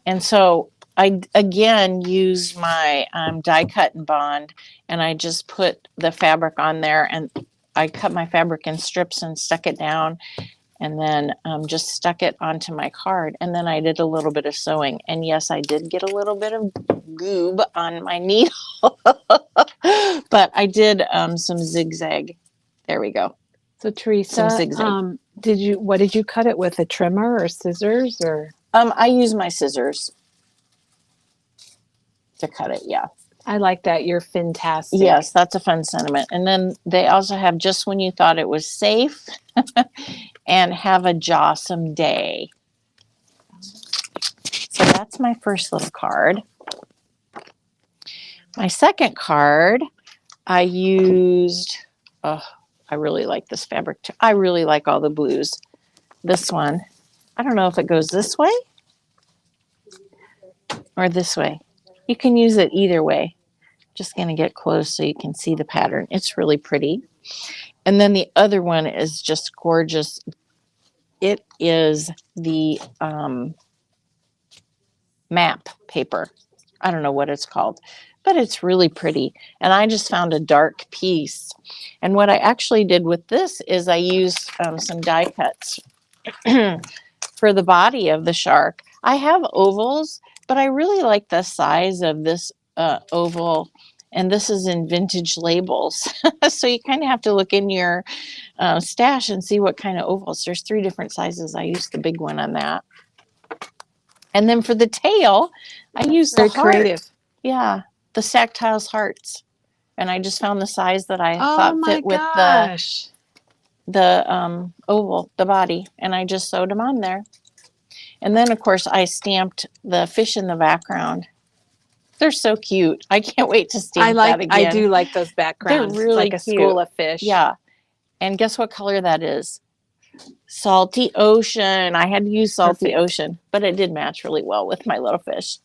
And so I, again, used my die cut and bond, and I just put the fabric on there, and I cut my fabric in strips and stuck it down, and then just stuck it onto my card. And then I did a little bit of sewing. And yes, I did get a little bit of goob on my needle, but I did some zigzag. There we go. So Teresa, zigzag. what did you cut it with? A trimmer or scissors or? I use my scissors to cut it. Yeah. I like that. You're fantastic. Yes, that's a fun sentiment. And then they also have just when you thought it was safe and have a jawsome day. So that's my first little card. My second card, I used, I really like this fabric too. I really like all the blues. This one, I don't know if it goes this way or this way. You can use it either way. Just going to get close so you can see the pattern. It's really pretty. And then the other one is just gorgeous. It is the map paper. I don't know what it's called, but it's really pretty. And I just found a dark piece. And what I actually did with this is I used some die cuts for the body of the shark. I have ovals, but I really like the size of this oval. And this is in vintage labels. So you kind of have to look in your stash and see what kind of ovals. There's 3 different sizes. I used the big one on that. And then for the tail, I used the heart. Creative. Yeah, the stack tiles hearts. And I just found the size that I thought fit with the oval, the body. And I just sewed them on there. And then, of course, I stamped the fish in the background. They're so cute. I can't wait to stamp that again. I do like those backgrounds. They're really like a cute. school of fish. Yeah. And guess what color that is? Salty ocean. I had to use salty ocean, but it did match really well with my little fish.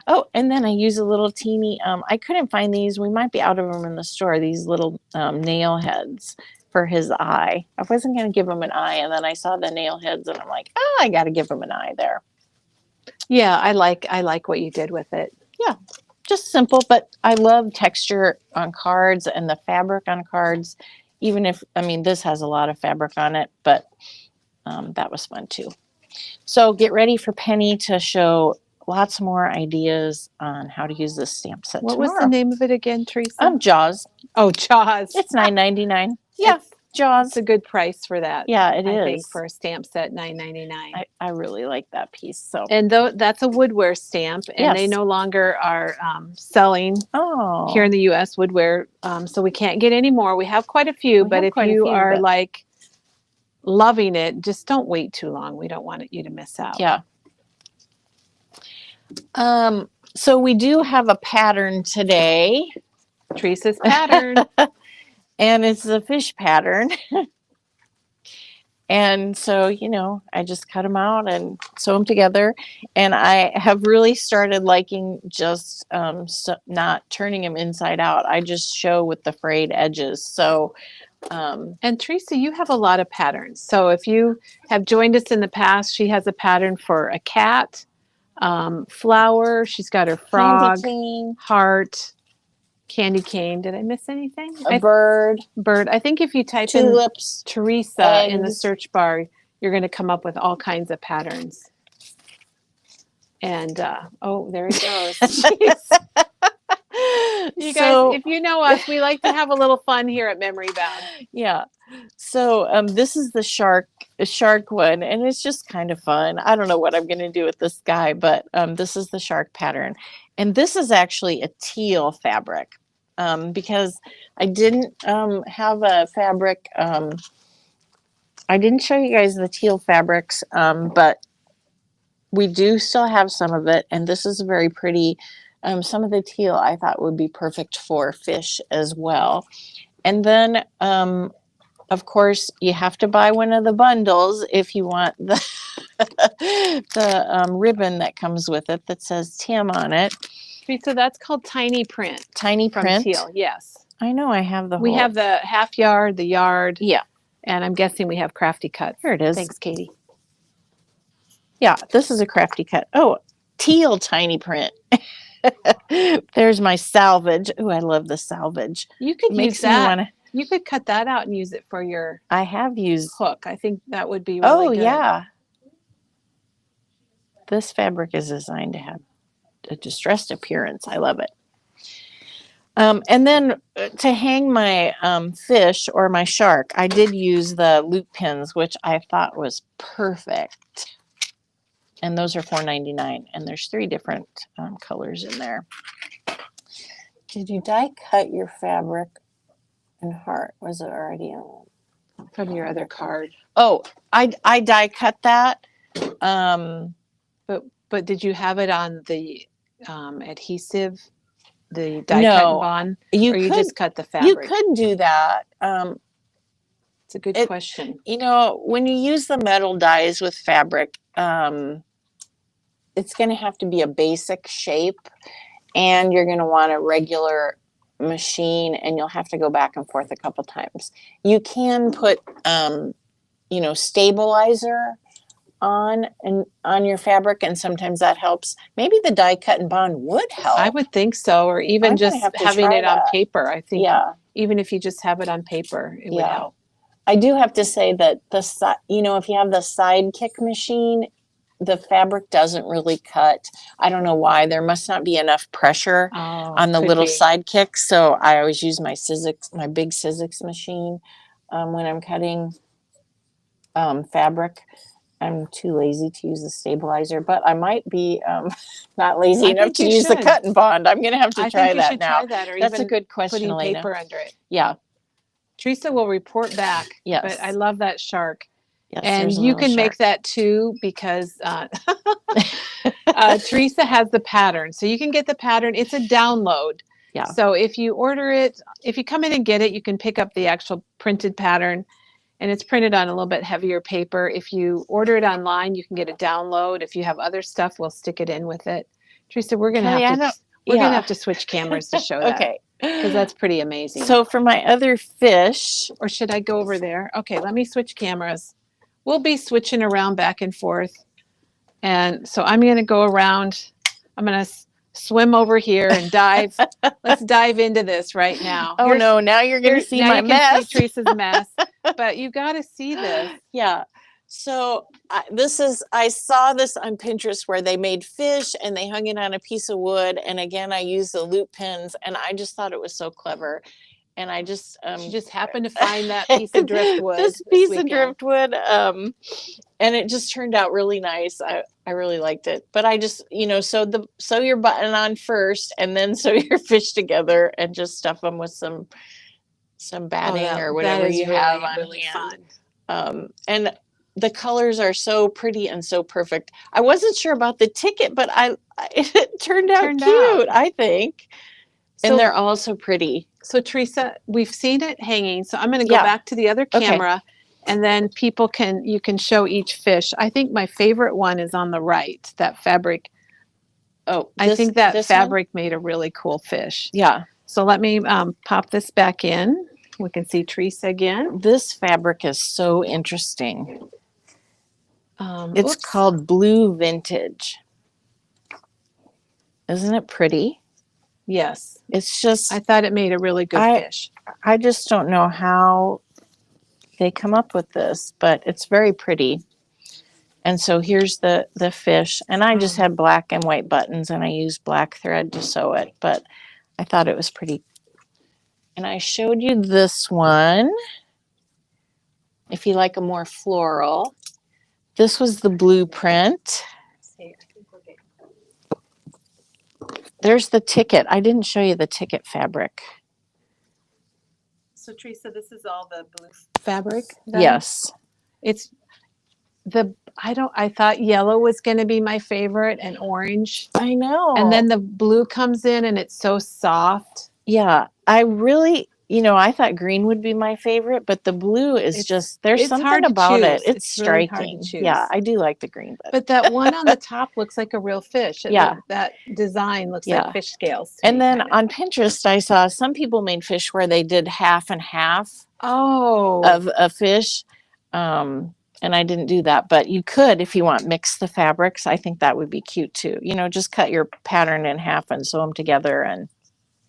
Oh, and then I use a little teeny, I couldn't find these. We might be out of them in the store. These little nail heads for his eye. I wasn't going to give him an eye. And then I saw the nail heads and I'm like, oh, I got to give him an eye there. Yeah, I like what you did with it. Yeah, just simple, but I love texture on cards and the fabric on cards. Even if, I mean, this has a lot of fabric on it, but that was fun too. So get ready for Penny to show lots more ideas on how to use this stamp set What tomorrow. was the name of it again, Teresa? Jaws. Oh, Jaws. It's $9.99. Yeah, It's Jaws. a good price for that. Yeah, it I is. think for a stamp set, $9.99. I really like that piece. So And though that's a woodware stamp, and they Yes. no longer are selling oh, here in the U.S. woodware, so we can't get any more. We have quite a few, We but have if quite a you few, are but- like loving it, just don't wait too long. We don't want you to miss out. yeah. So we do have a pattern today, Teresa's pattern. and it's a fish pattern. And so, I just cut them out and sew them together. And I have really started liking just not turning them inside out. I just show with the frayed edges. So, And Teresa, you have a lot of patterns. So if you have joined us in the past, she has a pattern for a cat, flower. She's got her frog, candy cane, heart, candy cane. Did I miss anything? a bird, Bird. I think if you type in tulips. Teresa in the eggs. search bar, you're going to come up with all kinds of patterns. And oh, there he goes. Jeez. You guys, So- if you know us, we like to have a little fun here at Memory Bound. Yeah. So this is the shark one, and it's just kind of fun. I don't know what I'm going to do with this guy, but this is the shark pattern. And this is actually a teal fabric because I didn't have a fabric. I didn't show you guys the teal fabrics, but we do still have some of it. And this is very pretty. Some of the teal I thought would be perfect for fish as well. And then, of course, you have to buy one of the bundles if you want the the ribbon that comes with it that says Tim on it. So that's called tiny print Tiny from print. teal. Yes. I know I have the We whole. have the half yard, the yard, Yeah, and I'm guessing we have crafty cuts. here it is. Thanks, Katie. Yeah, this is a crafty cut. Oh, teal tiny print. There's my salvage. Oh, I love the salvage. You could use Makes me that. want to. You could cut that out and use it for your I have used. hook. I think that would be really Oh, good. yeah. This fabric is designed to have a distressed appearance. I love it. And then to hang my fish or my shark, I did use the loop pins, which I thought was perfect. And those are $4.99. And there's 3 different colors in there. Did you die cut your fabric and heart? Was it already on? From your other card. Oh, I die cut that. But did you have it on the adhesive, the die cut No, and bond, you or you could just cut the fabric? you could do that. It's a good it- question. When you use the metal dies with fabric, it's going to have to be a basic shape, and you're going to want a regular machine, and you'll have to go back and forth a couple times. You can put, stabilizer on your fabric, and sometimes that helps. Maybe the die cut and bond would help. I would think so, or even I'm gonna just have to having try it on that. paper. I think Yeah. even if you just have it on paper, it would Yeah. help. I do have to say that if you have the sidekick machine, the fabric doesn't really cut. I don't know why. There must not be enough pressure on the could little be. sidekicks. So I always use my big Sizzix machine when I'm cutting fabric. I'm too lazy to use the stabilizer, but I might be not lazy I enough think to you use the should. cut and bond. I'm going to have to I try think you that should now. try that, or That's a even good question, putting Elena. paper under it. Yeah. Teresa will report back. Yes. But I love that shark. Yes, And there's a you little can make shark. that too because Teresa has the pattern. So you can get the pattern. It's a download. Yeah. So if you order it, if you come in and get it, you can pick up the actual printed pattern, and it's printed on a little bit heavier paper. If you order it online, you can get a download. If you have other stuff, we'll stick it in with it. Teresa, we're gonna Kelly, I have don't- to we're gonna yeah. have to switch cameras to show that. Okay. Because that's pretty amazing. So for my other fish, Or should I go over there? Okay, let me switch cameras. We'll be switching around back and forth. And so I'm going to go around. I'm going to swim over here and dive. Let's dive into this right now. oh no, now you're going to see now my you can mess. see Teresa's mess. But you got to see this. Yeah. So I saw this on Pinterest where they made fish and they hung it on a piece of wood. And again, I used the loop pins and I just thought it was so clever. And I just, She just happened to find that piece of driftwood. this piece of driftwood. And it just turned out really nice. I really liked it, but I just, sew your button on first and then sew your fish together and just stuff them with some batting or whatever you have on hand. And the colors are so pretty and so perfect. I wasn't sure about the ticket, but it turned out cute, I think. And they're all so pretty. So Teresa, we've seen it hanging. So I'm going to go back to the other camera and then you can show each fish. I think my favorite one is on the right, that fabric. I think that fabric made a really cool fish. Yeah. So let me pop this back in. We can see Teresa again. This fabric is so interesting. It's called Blue Vintage. Isn't it pretty? Yes. It's just, I thought it made a really good fish. I just don't know how they come up with this, but it's very pretty. And so here's the fish. And I just had black and white buttons and I used black thread to sew it, but I thought it was pretty. And I showed you this one. If you like a more floral. This was the blueprint. There's the ticket. I didn't show you the ticket fabric. So Teresa, this is all the blue fabric? Then? Yes. I thought yellow was going to be my favorite and orange. I know. And then the blue comes in and it's so soft. Yeah. I really, I thought green would be my favorite, but the blue is there's something about it. It's striking. Really hard to choose. Yeah, I do like the green. But that one on the top looks like a real fish. Yeah. That design looks like fish scales. And then on Pinterest, I saw some people made fish where they did half and half of a fish. And I didn't do that, but you could, if you want, mix the fabrics. I think that would be cute too. Just cut your pattern in half and sew them together. And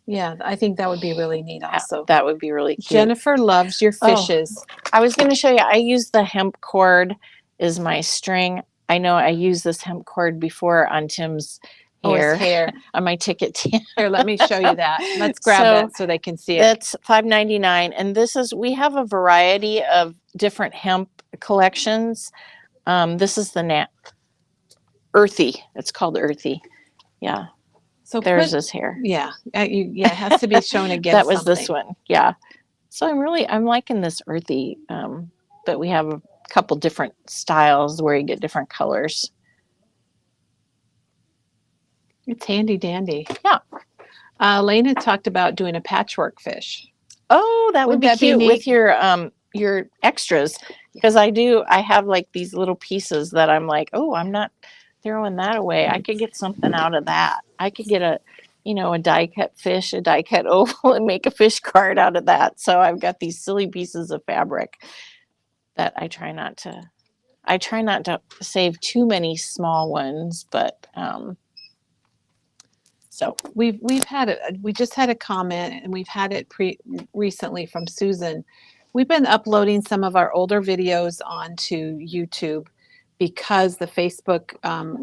yeah, I think that would be really neat also. That would be really cute. Jennifer loves your fishes. I was going to show you, I use the hemp cord is my string. I know I used this hemp cord before on Tim's hair. On my ticket. Here, let me show you that. Let's grab it so they can see it. It's $5.99. And we have a variety of different hemp collections. This is the Earthy. It's called Earthy. Yeah. So there's this hair. Yeah. It has to be shown again. That was this one. Yeah. So I'm liking this Earthy, but we have a couple different styles where you get different colors. It's handy dandy. Yeah. Lena talked about doing a patchwork fish. Oh, that would be cute with your extras, because I have like these little pieces that I'm like, oh, I'm not throwing that away. I could get something out of that. I could get a die cut fish, a die cut oval, and make a fish card out of that. So I've got these silly pieces of fabric that I try not to save too many small ones, but so we just had a comment, and we've had it recently from Susan. We've been uploading some of our older videos onto YouTube because the Facebook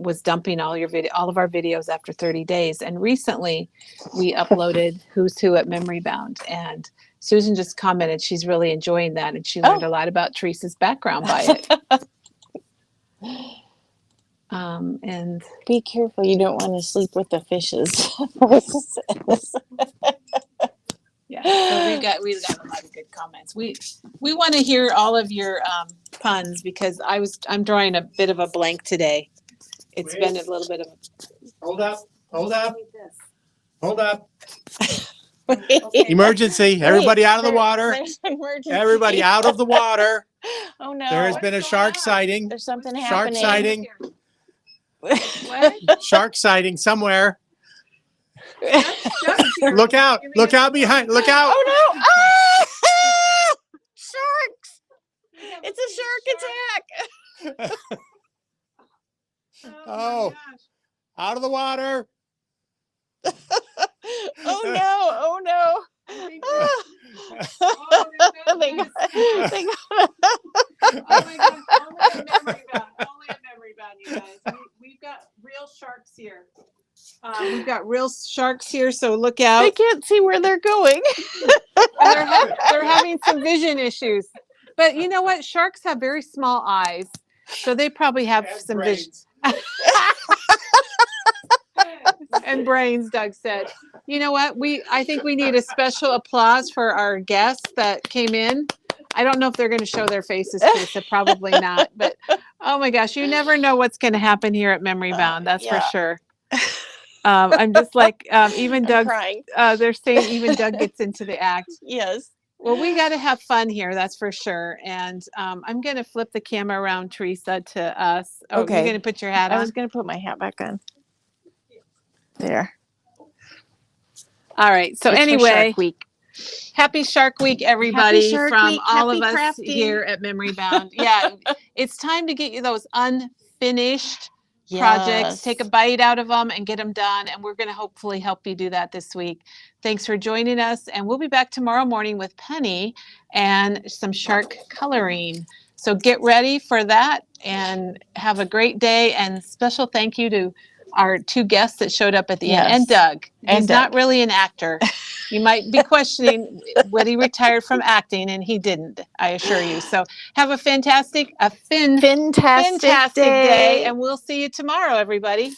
was dumping all of our videos after 30 days. And recently we uploaded Who's Who at Memory Bound, and Susan just commented she's really enjoying that, and she learned a lot about Teresa's background by it. And be careful, you don't want to sleep with the fishes. Yeah, so we got a lot of good comments. We want to hear all of your puns, because I'm drawing a bit of a blank today. It's been a little bit of Hold up. Okay. Emergency. Everybody out of the water. There's an emergency. Everybody out of the water. Oh no. There has been a shark sighting. There's something Shark happening. sighting. What? Shark sighting somewhere. Doug's here. Look out. Look out behind. Look out. Oh no! Ah! Sharks! It's a shark attack. Oh. my gosh. Out of the water. Oh no! Oh no! I think Ah. oh, there's no They use. got- they got- Oh my gosh, only a memory bound. Only a memory bound, you guys. We've got real sharks here. We've got real sharks here, so look They out. can't see where they're going. And they're having some vision issues. But you know what? Sharks have very small eyes, so they probably have And some vision. brains. And brains, Doug said. You know what? I think we need a special applause for our guests that came in. I don't know if they're going to show their faces, Teresa. Probably not. But oh my gosh, you never know what's going to happen here at Memory Bound. That's yeah. for sure. I'm just like even I'm Doug. crying. They're saying even Doug gets into the act. Yes. Well, we got to have fun here, that's for sure. And I'm going to flip the camera around, Teresa, to us. Oh, Okay. you're going to put your hat I on? was going to put my hat back on. There. All right. So It's for anyway, Shark Week. happy Shark Week, everybody, Shark from Week. all Happy of us crafting. here at Memory Bound. Yeah, it's time to get you those unfinished projects. Yes. Take a bite out of them and get them done. And we're going to hopefully help you do that this week. Thanks for joining us. And we'll be back tomorrow morning with Penny and some shark coloring. So get ready for that and have a great day. And special thank you to our two guests that showed up at the end. And Yes. Doug. And He's not really an actor. You might be questioning whether he retired from acting, and he didn't, I assure you. So have a fantastic Fantastic day, day. and we'll see you tomorrow, everybody.